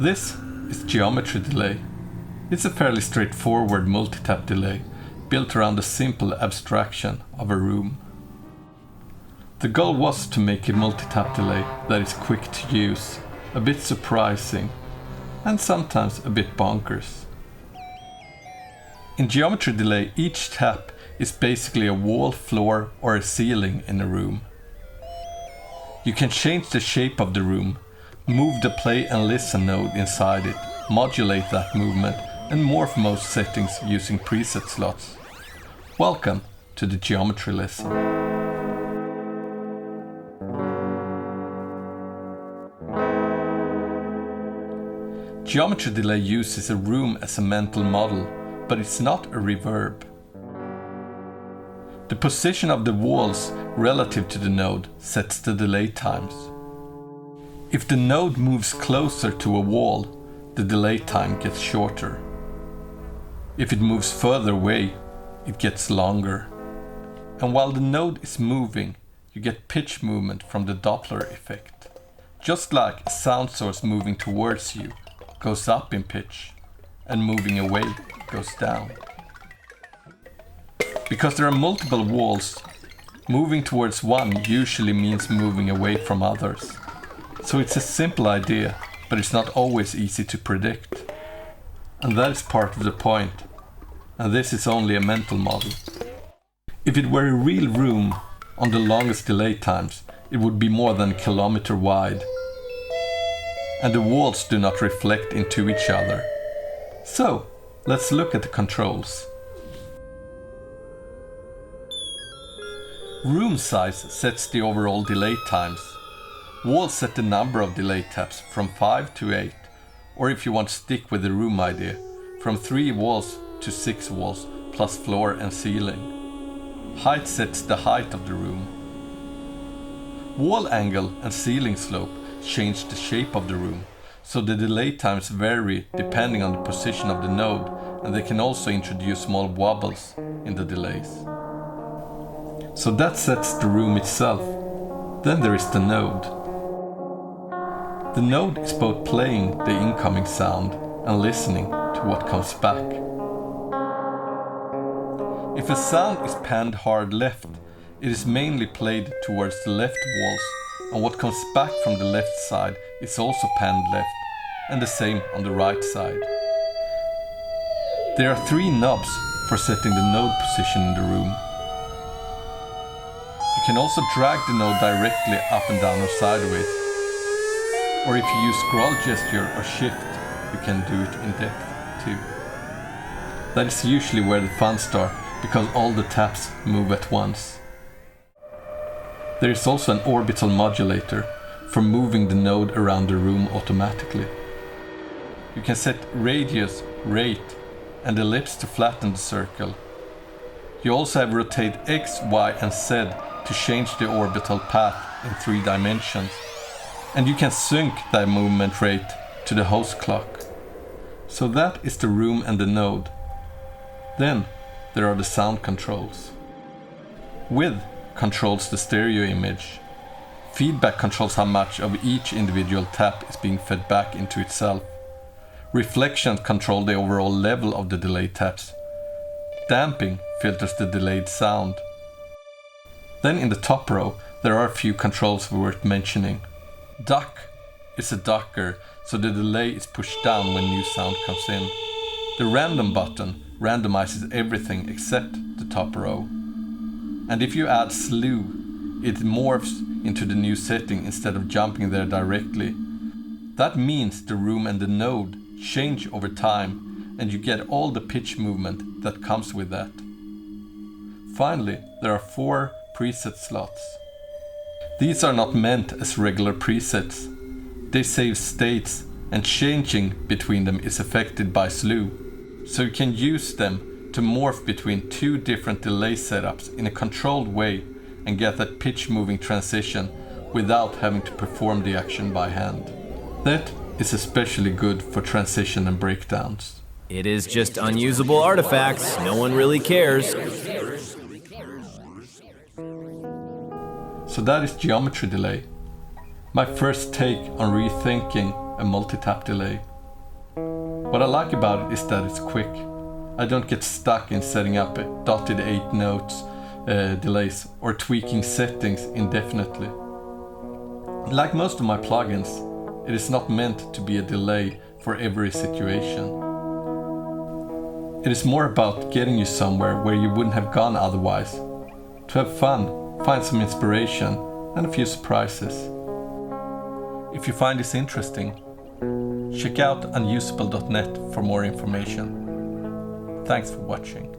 This is geometry delay. It's a fairly straightforward multitap delay built around a simple abstraction of a room. The goal was to make a multitap delay that is quick to use, a bit surprising, and sometimes a bit bonkers. In geometry delay, each tap is basically a wall, floor, or a ceiling in a room. You can change the shape of the room, move the play and listen node inside it, modulate that movement, and morph most settings using preset slots. Welcome to the geometry lesson. Geometry delay uses a room as a mental model, but it's not a reverb. The position of the walls relative to the node sets the delay times. If the node moves closer to a wall, the delay time gets shorter. If it moves further away, it gets longer. And while the node is moving, you get pitch movement from the Doppler effect. Just like a sound source moving towards you goes up in pitch, and moving away goes down. Because there are multiple walls, moving towards one usually means moving away from others. So it's a simple idea, but it's not always easy to predict. And that is part of the point. And this is only a mental model. If it were a real room on the longest delay times, it would be more than a kilometer wide. And the walls do not reflect into each other. So, let's look at the controls. Room size sets the overall delay times. Walls set the number of delay taps from 5 to 8, or if you want to stick with the room idea, from 3 walls to 6 walls, plus floor and ceiling. Height sets the height of the room. Wall angle and ceiling slope change the shape of the room, so the delay times vary depending on the position of the node, and they can also introduce small wobbles in the delays. So that sets the room itself. Then there is the node. The node is both playing the incoming sound and listening to what comes back. If a sound is panned hard left, it is mainly played towards the left walls, and what comes back from the left side is also panned left, and the same on the right side. There are 3 knobs for setting the node position in the room. You can also drag the node directly up and down or sideways. Or if you use scroll gesture or shift, you can do it in depth too. That is usually where the fun starts, because all the taps move at once. There is also an orbital modulator for moving the node around the room automatically. You can set radius, rate, and ellipse to flatten the circle. You also have rotate X, Y, and Z to change the orbital path in 3 dimensions. And you can sync that movement rate to the host clock. So that is the room and the node. Then there are the sound controls. Width controls the stereo image. Feedback controls how much of each individual tap is being fed back into itself. Reflections control the overall level of the delay taps. Damping filters the delayed sound. Then in the top row, there are a few controls worth mentioning. Duck is a ducker, so the delay is pushed down when new sound comes in. The random button randomizes everything except the top row. And if you add slew, it morphs into the new setting instead of jumping there directly. That means the room and the node change over time, and you get all the pitch movement that comes with that. Finally, there are 4 preset slots. These are not meant as regular presets. They save states, and changing between them is affected by slew. So you can use them to morph between 2 different delay setups in a controlled way and get that pitch moving transition without having to perform the action by hand. That is especially good for transition and breakdowns. It is just unusable artifacts. No one really cares. So that is geometry delay. My first take on rethinking a multitap delay. What I like about it is that it's quick. I don't get stuck in setting up dotted 8 notes delays or tweaking settings indefinitely. Like most of my plugins, it is not meant to be a delay for every situation. It is more about getting you somewhere where you wouldn't have gone otherwise. To have fun, find some inspiration, and a few surprises. If you find this interesting, check out unusable.net for more information. Thanks for watching.